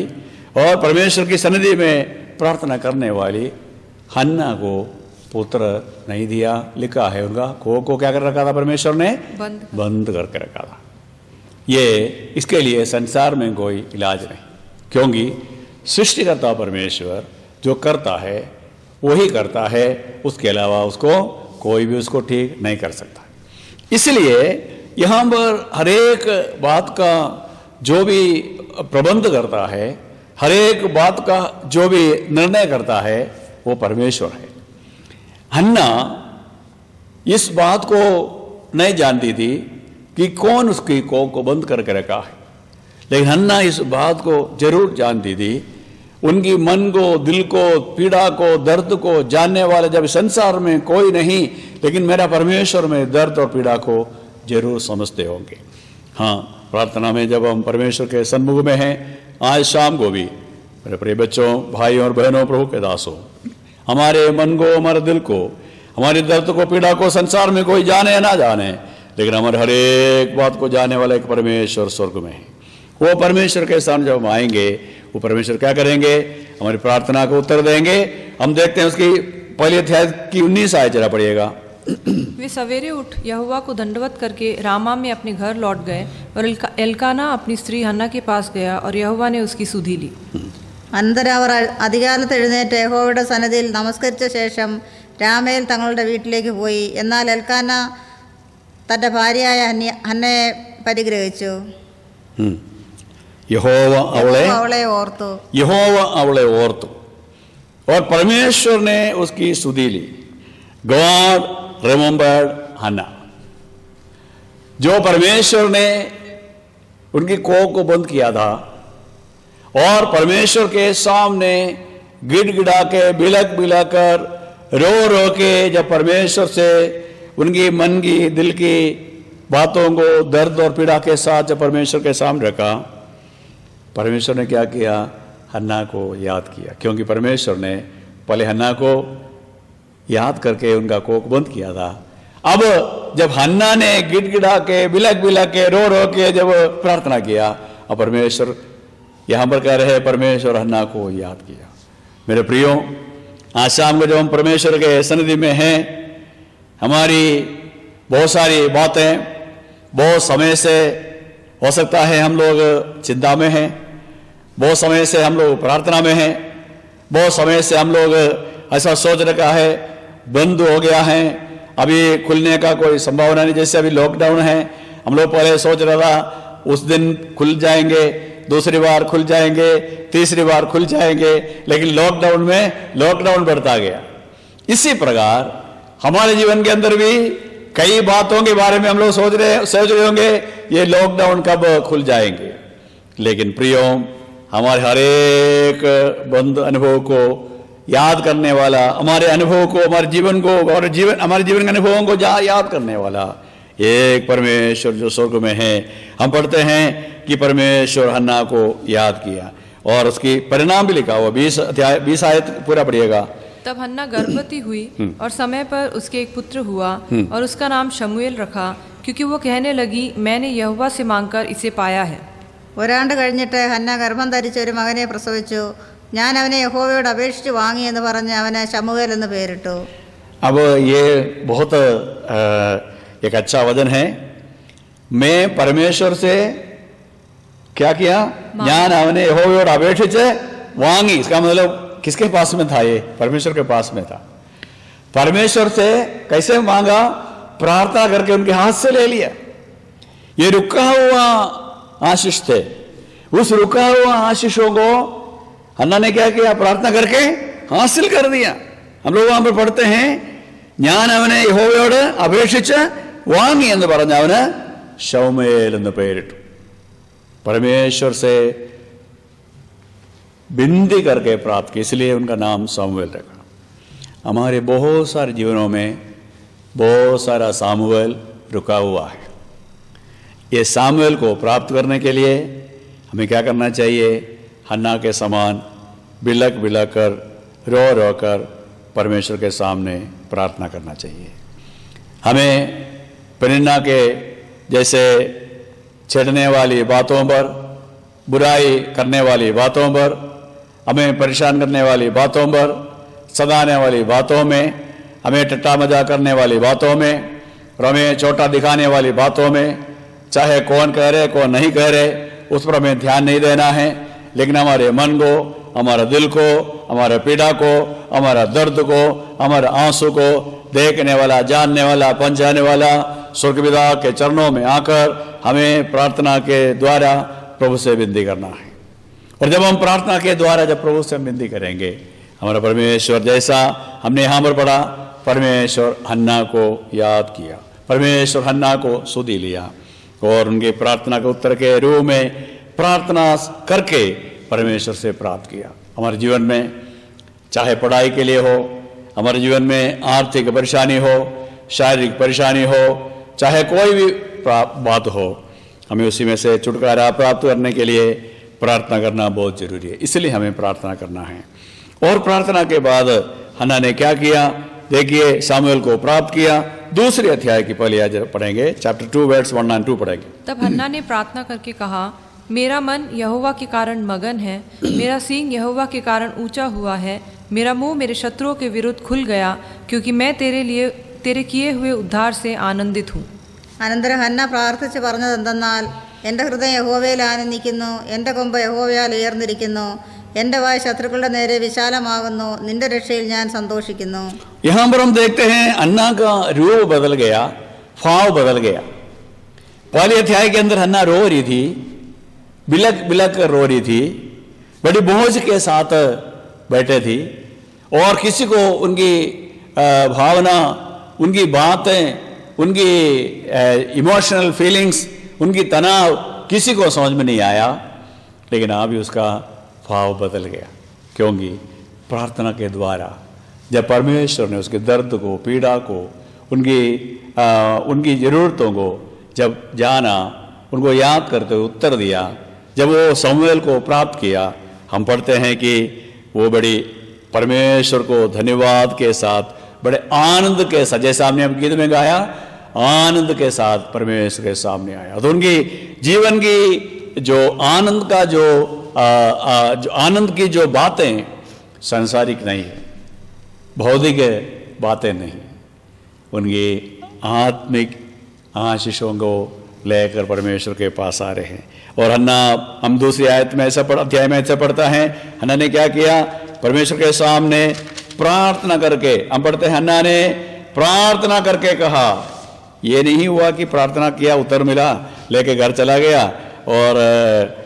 Speaker 1: और परमेश्वर की सन्निधि में प्रार्थना करने वाली हन्ना को पुत्र नहीं दिया। लिखा है उनका को क्या कर रखा था, परमेश्वर ने बंद करके रखा था। ये इसके लिए संसार में कोई इलाज नहीं, क्योंकि सृष्टिकर्ता परमेश्वर जो करता है वही करता है, उसके अलावा उसको कोई भी उसको ठीक नहीं कर सकता। इसलिए यहाँ पर हर एक बात का जो भी प्रबंध करता है, हर एक बात का जो भी निर्णय करता है, वो परमेश्वर है। हन्ना इस बात को नहीं जानती थी कि कौन उसकी कोख को बंद करके रखा है, लेकिन हन्ना इस बात को जरूर जानती थी। उनकी मन को, दिल को, पीड़ा को, दर्द को जानने वाले जब संसार में कोई नहीं, लेकिन मेरा परमेश्वर में दर्द और पीड़ा को जरूर समझते होंगे। हाँ, प्रार्थना में जब हम परमेश्वर के सन्मुख में हैं, आज शाम को भी मेरे प्रिय बच्चों, भाई और बहनों, प्रभु के दासों, हमारे मन को, हमारे दिल को, हमारी दर्द को, पीड़ा को संसार में कोई जाने या ना जाने, लेकिन हमारे हर एक बात को जानने वाला एक परमेश्वर स्वर्ग में है। वो परमेश्वर के सामने जब हम आएंगे, वो परमेश्वर क्या करेंगे, हमारी प्रार्थना को उत्तर देंगे। हम देखते हैं उसकी पहली अध्याय की 19 आयत जरा पढ़िएगा।
Speaker 3: वे सवेरे उठ यहोवा को दंडवत करके रामा में अपने घर लौट गए, और एल्काना अपनी स्त्री हन्ना के पास गया और यहोवा ने उसकी सुधि ली।
Speaker 4: അനന്തരം അവർ അതികാലത്ത് എഴുന്നേറ്റ് യഹോവയുടെ സന്നിധിയിൽ നമസ്കരിച്ച ശേഷം രാമയിൽ തങ്ങളുടെ വീട്ടിലേക്ക് പോയി. എന്നാൽ എൽക്കാന തൻ്റെ ഭാര്യയായ ഹന്നയെ പരിഗ്രഹിച്ചു.
Speaker 1: यहोवा
Speaker 4: അവളെ ഓർത്തു.
Speaker 1: यहोवा അവളെ ഓർത്തു और परमेश्वर ने उसकी सुधि ली। गॉड रिमेंबर्ड हन्ना। जो परमेश्वर ने उनकी कोख को बंद किया था और परमेश्वर के सामने गिड़गिड़ा के, बिलक बिलक कर, रो रो के जब परमेश्वर से उनकी मन की, दिल की बातों को दर्द और पीड़ा के साथ जब परमेश्वर के सामने रखा, परमेश्वर ने क्या किया, हन्ना को याद किया। क्योंकि परमेश्वर ने पहले हन्ना को याद करके उनका कोख बंद किया था। अब जब हन्ना ने गिड़गिड़ा के बिलक बिलक के रो रो के जब प्रार्थना किया, अब परमेश्वर यहाँ पर कह रहे परमेश्वर हन्ना को याद किया। मेरे प्रियो, आज शाम को जब हम परमेश्वर के सन्निधि में हैं, हमारी बहुत सारी बातें, बहुत समय से हो सकता है हम लोग चिंता में हैं, बहुत समय से हम लोग प्रार्थना में हैं, बहुत समय से हम लोग ऐसा सोच रखा है बंद हो गया है, अभी खुलने का कोई संभावना नहीं। जैसे अभी लॉकडाउन है, हम लोग पहले सोच रहा था उस दिन खुल जाएंगे, दूसरी बार खुल जाएंगे, तीसरी बार खुल जाएंगे, लेकिन लॉकडाउन में लॉकडाउन बढ़ता गया। इसी प्रकार हमारे जीवन के अंदर भी कई बातों के बारे में हम लोग सोच रहे होंगे ये लॉकडाउन कब खुल जाएंगे। लेकिन प्रियो, हमारे हर एक बंद अनुभव को याद करने वाला, हमारे अनुभव को, हमारे जीवन को और हमारे जीवन के अनुभवों को याद करने वाला एक परमेश्वर जो स्वर्ग में है। हम पढ़ते हैं कि परमेश्वर हन्ना को याद किया और उसकी परिणाम भी लिखा हुआ 20 आयत पूरा पढ़िएगा।
Speaker 3: तब हन्ना गर्भवती हुई और समय पर उसके एक पुत्र हुआ और उसका नाम शमूएल रखा, क्योंकि वो कहने लगी मैंने यहोवा से मांगकर इसे पाया है।
Speaker 4: ഒരാണ്ട് കഴിഞ്ഞിട്ട് ഹന്ന ഗർഭം ധരിച്ച ഒരു മകനെ പ്രസവിച്ചു. ഞാൻ അവനെ യഹോവയോട് അപേക്ഷിച്ച് വാങ്ങി എന്ന് പറഞ്ഞ് അവന് ശമൂവേൽ എന്ന് പേരിട്ടു.
Speaker 1: अब ये बहुत एक अच्छा वचन है। मैं परमेश्वर से क्या किया? ज्ञान അവനെ യഹോവയോട് അപേക്ഷിച്ച് വാങ്ങി। इसका मतलब किसके पास में था? ये परमेश्वर के पास में था। परमेश्वर से कैसे मांगा? प्रार्थना करके उनके हाथ से ले लिया। ये रुका हुआ आशीष थे। उस रुका हुआ आशीषों को हन्ना ने क्या किया? प्रार्थना करके हासिल कर दिया। हम लोग वहां पर पढ़ते हैं ഞാൻ അവനെ യഹോവയോട് അപേക്ഷിച്ച് വാങ്ങി എന്ന് പറഞ്ഞ് അവന് ശമൂവേൽ എന്ന് പേരിട്ടു। परमेश्वर से विनती करके प्राप्त की, इसलिए उनका नाम शमूएल रखा। हमारे बहुत सारे जीवनों में बहुत सारा शमूएल रुका हुआ है। ये शमूएल को प्राप्त करने के लिए हमें क्या करना चाहिए? हन्ना के समान बिलक बिलक कर, रो रो कर परमेश्वर के सामने प्रार्थना करना चाहिए। हमें परिन्ना के जैसे छेड़ने वाली बातों पर, बुराई करने वाली बातों पर, हमें परेशान करने वाली बातों पर, सताने वाली बातों में, हमें टट्टा मजाक करने वाली बातों में और हमें छोटा दिखाने वाली बातों में, चाहे कौन कह रहे कौन नहीं कह रहे, उस पर हमें ध्यान नहीं देना है। लेकिन हमारे मन को, हमारे दिल को, हमारे पीड़ा को, हमारा दर्द को, हमारे आंसू को देखने वाला, जानने वाला, पहचानने वाला स्वर्ग पिता के चरणों में आकर हमें प्रार्थना के द्वारा प्रभु से विनती करना है। और जब हम प्रार्थना के द्वारा जब प्रभु से विनती करेंगे, हमारा परमेश्वर जैसा हमने यहाँ पर पढ़ा, परमेश्वर हन्ना को याद किया, परमेश्वर हन्ना को सुधी लिया और उनकी प्रार्थना के उत्तर के रूप में प्रार्थना करके परमेश्वर से प्राप्त किया। हमारे जीवन में चाहे पढ़ाई के लिए हो, हमारे जीवन में आर्थिक परेशानी हो, शारीरिक परेशानी हो, चाहे कोई भी बात हो, हमें उसी में से छुटकारा प्राप्त करने के लिए प्रार्थना करना बहुत जरूरी है। इसलिए हमें प्रार्थना करना है। और प्रार्थना के बाद हन्ना ने क्या किया? देखिए, शमूएल को प्राप्त किया। दूसरे अध्याय की पहले आज पढ़ेंगे, चैप्टर 2 वर्स 1 और 2 पढ़ेंगे।
Speaker 3: तब हन्ना ने प्रार्थना करके कहा, मेरा मन यहोवा के कारण मगन है, मेरा सींग यहोवा के कारण ऊंचा हुआ है, मेरा मुंह मेरे शत्रुओं के विरुद्ध खुल गया, क्योंकि मैं तेरे किए हुए उद्धार से आनंदित हूँ।
Speaker 4: അനന്തരം ഹന്ന പ്രാർത്ഥിച്ച് പറഞ്ഞതെന്തെന്നാൽ, എൻ്റെ ഹൃദയം യഹോവയിൽ ആനന്ദിക്കുന്നു, എൻ്റെ കൊമ്പ് യഹോവയാൽ ഉയർന്നിരിക്കുന്നു, എൻ്റെ വായ് ശത്രുക്കളുടെ നേരെ വിശാലമാകുന്നു, നിന്റെ രക്ഷയിൽ ഞാൻ സന്തോഷിക്കുന്നു.
Speaker 1: यहाँ पर हम देखते हैं हन्ना का रूप बदल गया, भाव बदल गया। पहले अध्याय के अंदर हन्ना रो रही थी, बिलक बिलक कर रो रही थी, बड़ी बोझ के साथ बैठे थी और किसी को उनकी भावना, उनकी बातें, उनकी इमोशनल फीलिंग्स, उनकी तनाव किसी को समझ में नहीं आया। लेकिन अभी उसका भाव बदल गया, क्योंकि प्रार्थना के द्वारा जब परमेश्वर ने उसके दर्द को, पीड़ा को, उनकी ज़रूरतों को जब जाना, उनको याद करते हुए उत्तर दिया, जब वो शमूएल को प्राप्त किया, हम पढ़ते हैं कि वो बड़ी परमेश्वर को धन्यवाद के साथ बड़े आनंद के साथ, जैसे हमने अब गीत में गाया, आनंद के साथ परमेश्वर के सामने आया। तो उनकी जीवन की जो आनंद का जो आनंद की जो बातें सांसारिक नहीं है, भौतिक बातें नहीं, उनकी आत्मिक आशीषों को लेकर परमेश्वर के पास आ रहे हैं। और हन्ना, हम दूसरी आयत में ऐसा अध्याय में ऐसा पढ़ता है, हन्ना ने क्या किया, परमेश्वर के सामने प्रार्थना करके, हम पढ़ते हैं हन्ना ने प्रार्थना करके कहा। ये नहीं हुआ कि प्रार्थना किया, उत्तर मिला, लेके घर चला गया और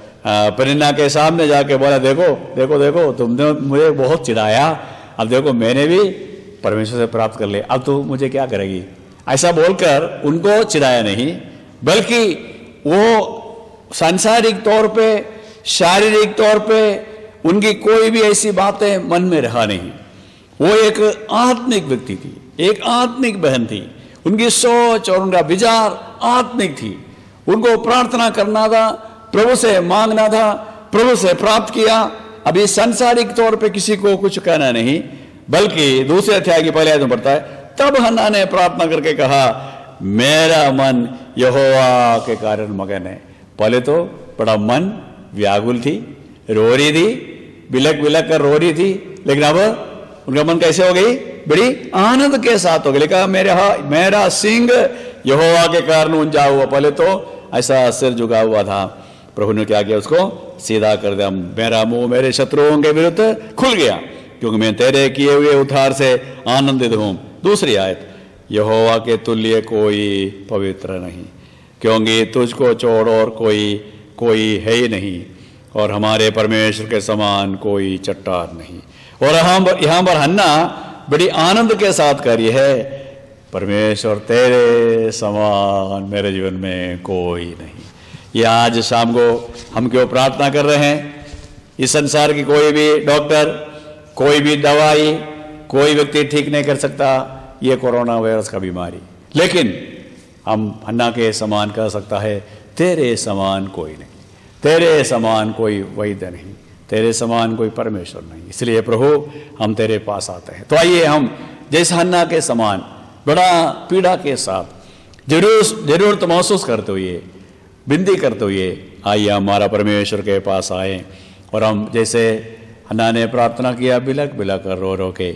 Speaker 1: परिन्ना के सामने जाके बोला, देखो देखो देखो तुमने मुझे बहुत चिढ़ाया, अब देखो मैंने भी परमेश्वर से प्राप्त कर लिया, अब तू मुझे क्या करेगी। ऐसा बोलकर उनको चिढ़ाया नहीं, बल्कि वो सांसारिक तौर पे, शारीरिक तौर पे उनकी कोई भी ऐसी बातें मन में रहा नहीं। वो एक आत्मिक व्यक्ति थी, एक आत्मिक बहन थी, उनकी सोच और उनका विचार आत्मिक थी। उनको प्रार्थना करना था, प्रभु से मांगना था, प्रभु से प्राप्त किया। अभी सांसारिक तौर पे किसी को कुछ कहना नहीं, बल्कि दूसरे अध्याय की पहले आयत में पढ़ता है, तब हन्ना ने प्रार्थना करके कहा, मेरा मन यहोवा के कारण मगन है। पहले तो बड़ा मन व्याकुल थी, रो रही थी, बिलक बिलक कर रो रही थी, लेकिन अब उनका मन कैसे हो गई, बड़ी आनंद के साथ हो गई। लिखा मेरा सिंह यहोवा के कारण ऊंचा हुआ। पहले तो ऐसा सिर झुका हुआ था, प्रभु ने क्या किया, उसको सीधा कर दिया। मेरा मुंह मेरे शत्रुओं के विरुद्ध खुल गया, क्योंकि मैं तेरे किए हुए उद्धार से आनंदित हूं। दूसरी आयत, यहोवा के तुल्य कोई पवित्र नहीं, क्योंकि तुझको छोड़ और कोई है ही नहीं, और हमारे परमेश्वर के समान कोई चट्टान नहीं। और यहाँ पर हन्ना बड़ी आनंद के साथ कह रही है, परमेश्वर तेरे समान मेरे जीवन में कोई नहीं। ये आज शाम को हम क्यों प्रार्थना कर रहे हैं। इस संसार की कोई भी डॉक्टर, कोई भी दवाई, कोई व्यक्ति ठीक नहीं कर सकता ये कोरोना वायरस का बीमारी, लेकिन हम हन्ना के समान कह सकता है, तेरे समान कोई नहीं, तेरे समान कोई वैद्य नहीं, तेरे समान कोई परमेश्वर नहीं। इसलिए प्रभु हम तेरे पास आते हैं। तो आइए हम जैसे हन्ना के समान बड़ा पीड़ा के साथ जरूरत महसूस करते हुए, विनती करते हुए, आइए हमारा परमेश्वर के पास आए और हम जैसे हन्ना ने प्रार्थना किया, बिलक बिलक कर रो रो के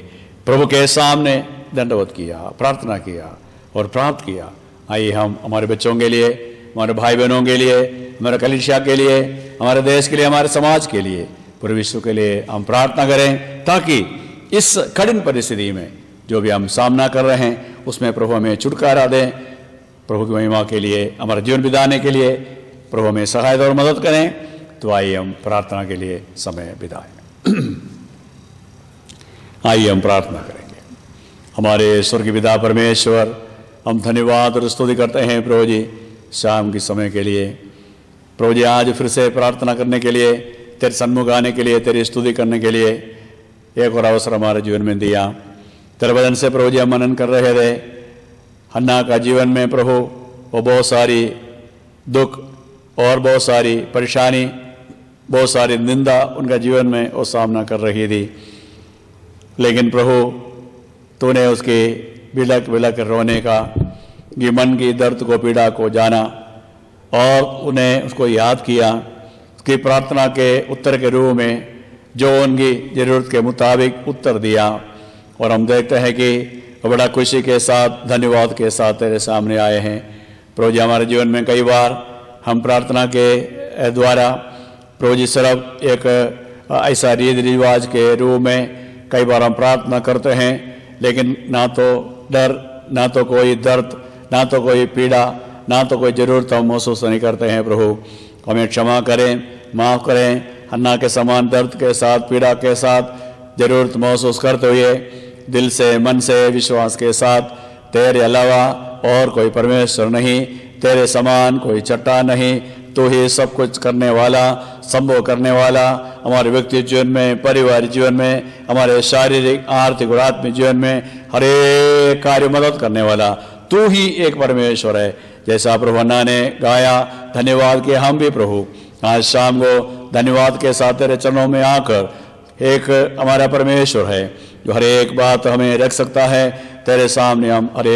Speaker 1: प्रभु के सामने दंडवत किया, प्रार्थना किया और प्राप्त किया। आइए हम हमारे बच्चों के लिए, हमारे भाई बहनों के लिए, हमारे कलीसिया के लिए, हमारे देश के लिए, हमारे समाज के लिए, पूरे विश्व के लिए हम प्रार्थना करें, ताकि इस कठिन परिस्थिति में जो भी हम सामना कर रहे हैं उसमें प्रभु हमें छुटकारा दें। प्रभु की महिमा के लिए, हमारा जीवन बिताने के लिए प्रभु हमें सहायता और मदद करें। तो आइए हम प्रार्थना के लिए समय बिताएं। आइए हम प्रार्थना करेंगे। हमारे स्वर्गीय पिता परमेश्वर, हम धन्यवाद और स्तुति करते हैं प्रभु जी शाम के समय के लिए। प्रभु जी आज फिर से प्रार्थना करने के लिए, तेरे सन्मुख आने के लिए, तेरी स्तुति करने के लिए एक और अवसर हमारे जीवन में दिया। तेरे वचन से प्रभु जी हम मनन कर रहे थे। हन्ना का जीवन में प्रभु वो बहुत सारी दुख और बहुत सारी परेशानी, बहुत सारी निंदा उनका जीवन में वो सामना कर रही थी, लेकिन प्रभु तूने उसके बिलक बिलक रोने का, ये मन की दर्द को, पीड़ा को जाना और उन्हें उसको याद किया। उसकी प्रार्थना के उत्तर के रूप में जो उनकी ज़रूरत के मुताबिक उत्तर दिया। और हम देखते हैं कि बड़ा खुशी के साथ, धन्यवाद के साथ तेरे सामने आए हैं। प्रभु जी हमारे जीवन में कई बार हम प्रार्थना के द्वारा प्रभु जी सिर्फ एक ऐसा रीति रिवाज के रूप में कई बार हम प्रार्थना करते हैं, लेकिन ना तो डर, ना तो कोई दर्द, ना तो कोई पीड़ा, ना तो कोई ज़रूरत हम महसूस नहीं करते हैं। प्रभु हमें क्षमा करें, माफ़ करें। हन्ना के समान दर्द के साथ, पीड़ा के साथ ज़रूरत महसूस करते हुए दिल से, मन से, विश्वास के साथ, तेरे अलावा और कोई परमेश्वर नहीं, तेरे समान कोई चट्टान नहीं, तू ही सब कुछ करने वाला, संभव करने वाला, हमारे व्यक्ति जीवन में, परिवार जीवन में, हमारे शारीरिक, आर्थिक और आत्मिक जीवन में हर एक कार्य मदद करने वाला तू ही एक परमेश्वर है। जैसा प्रभु हन्ना ने गाया, धन्यवाद के हम भी प्रभु आज शाम को धन्यवाद के साथ तेरे चरणों में आकर, एक हमारा परमेश्वर है, जो हर एक बात हमें रख सकता है। तेरे सामने हम हर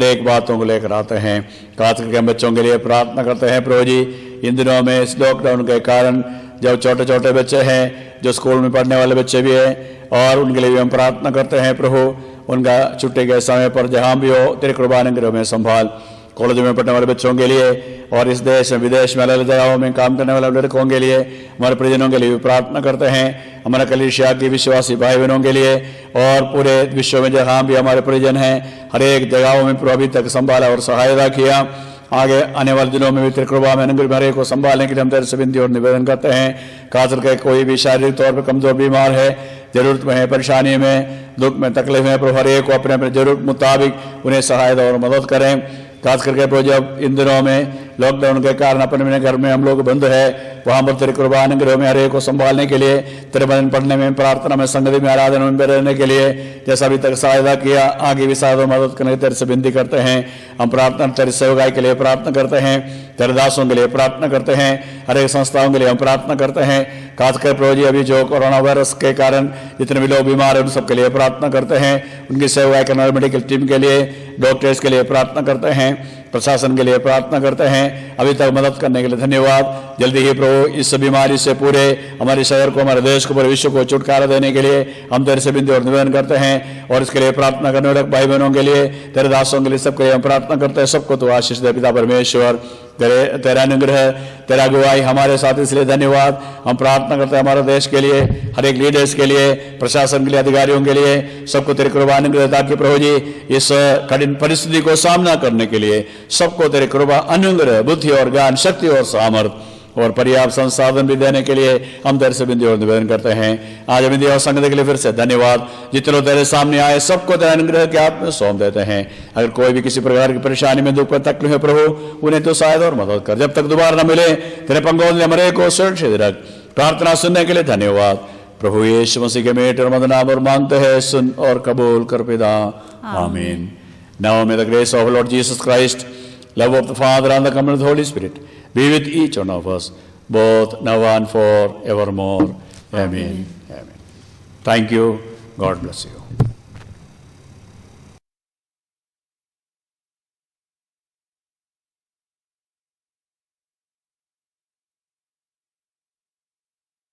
Speaker 1: एक बातों को लेकर आते हैं। खास करके हम बच्चों के लिए प्रार्थना करते हैं प्रभु जी। इन दिनों में इस लॉकडाउन के कारण जब छोटे छोटे बच्चे हैं, जो स्कूल में पढ़ने वाले बच्चे भी हैं, और उनके लिए भी हम प्रार्थना करते हैं प्रभु। उनका छुट्टी के समय पर जहाँ भी हो तेरे कृपानुग्रह में संभाल। कॉलेज में पढ़ने वाले बच्चों के लिए और इस देश में विदेश में अलग अलग जगहों में काम करने वाले लड़कों के लिए, हमारे परिजनों के लिए भी प्रार्थना करते हैं। हमारा कलीसिया की विश्वासी भाई बहनों के लिए और पूरे विश्व में जहाँ भी हमारे परिजन हैं, हर एक जगहों में अभी तक संभाला और सहायता किया। आगे आने वाले दिनों में भी तेरे कृपा में अनुग्रह भरे को संभालने के लिए हम तेरे से विनती और निवेदन करते हैं। खास करके कोई भी शारीरिक तौर पर कमजोर बीमार है, जरूरत में है, परेशानी में, दुख में, तकलीफ में, प्रभु हर एक को अपने अपने जरूरत मुताबिक उन्हें सहायता और मदद करें। खास करके प्रभु जब इन दिनों में लॉकडाउन के कारण अपने घर में हम लोग बंद है, वहाँ पर तेरे कृपा अनुग्रह में हर एक को संभालने के लिए, तेरे भजन पढ़ने में, प्रार्थना में, संगति में, आराधना में रहने के लिए जैसा अभी तक सहायता किया, आगे भी सहायता मदद करने तेरे से विनती करते हैं। हम प्रार्थना तेरे सेवकाई के लिए प्रार्थना करते हैं, तेरे दासों के लिए प्रार्थना करते हैं, हर एक संस्थाओं के लिए हम प्रार्थना करते हैं। खासकर प्रभु जी अभी जो कोरोना वायरस के कारण जितने भी लोग बीमार हैं उन सबके लिए प्रार्थना करते हैं। उनकी सेवाएं करने वाली मेडिकल टीम के लिए, डॉक्टर्स के लिए प्रार्थना करते हैं, प्रशासन के लिए प्रार्थना करते हैं। अभी तक मदद करने के लिए धन्यवाद। जल्दी ही प्रभु इस बीमारी से पूरे हमारे शहर को, हमारे देश को, पूरे विश्व को छुटकारा देने के लिए हम तेरे से विनती और निवेदन करते हैं। और इसके लिए प्रार्थना करने वाले भाई बहनों के लिए, तेरे दासों के लिए, सबके लिए हम प्रार्थना करते हैं। सबको तो आशीष दे पिता परमेश्वर। तेरा अनुग्रह, तेरा अगुवाई हमारे साथ, इसलिए धन्यवाद। हम प्रार्थना करते हैं हमारे देश के लिए, हर एक लीडर्स के लिए, प्रशासन के लिए, अधिकारियों के लिए, सबको तेरे कृपा अनुग्रह, ताकि प्रभु जी इस कठिन परिस्थिति को सामना करने के लिए सबको तेरे कृपा अनुग्रह, बुद्धि और ज्ञान, शक्ति और सामर्थ और पर्याप्त संसाधन भी देने के लिए हम तेरे से विनती और निवेदन करते हैं। आज विनती और संगति के लिए फिर से धन्यवाद। जितने लोग तेरे सामने आए सबको तेरे अनुग्रह के हाथ में सौंप देते हैं। अगर कोई भी किसी प्रकार की परेशानी में, दुख, तकलीफ है प्रभु, उन्हें तो सहायता और मदद कर। जब तक दोबारा न मिले तेरे पंगों में हमारे को सुरक्षित रख। प्रार्थना सुनने के लिए धन्यवाद। प्रभु यीशु मसीह के मेट और मदनाम और मांगते हैं, सुन और कबूल कर पिता। आमीन। Now may the grace of Lord Jesus Christ, love of the Father and the communion of the Holy Spirit be with each one of us, both now and forevermore. Amen. Amen. Thank you. God bless you.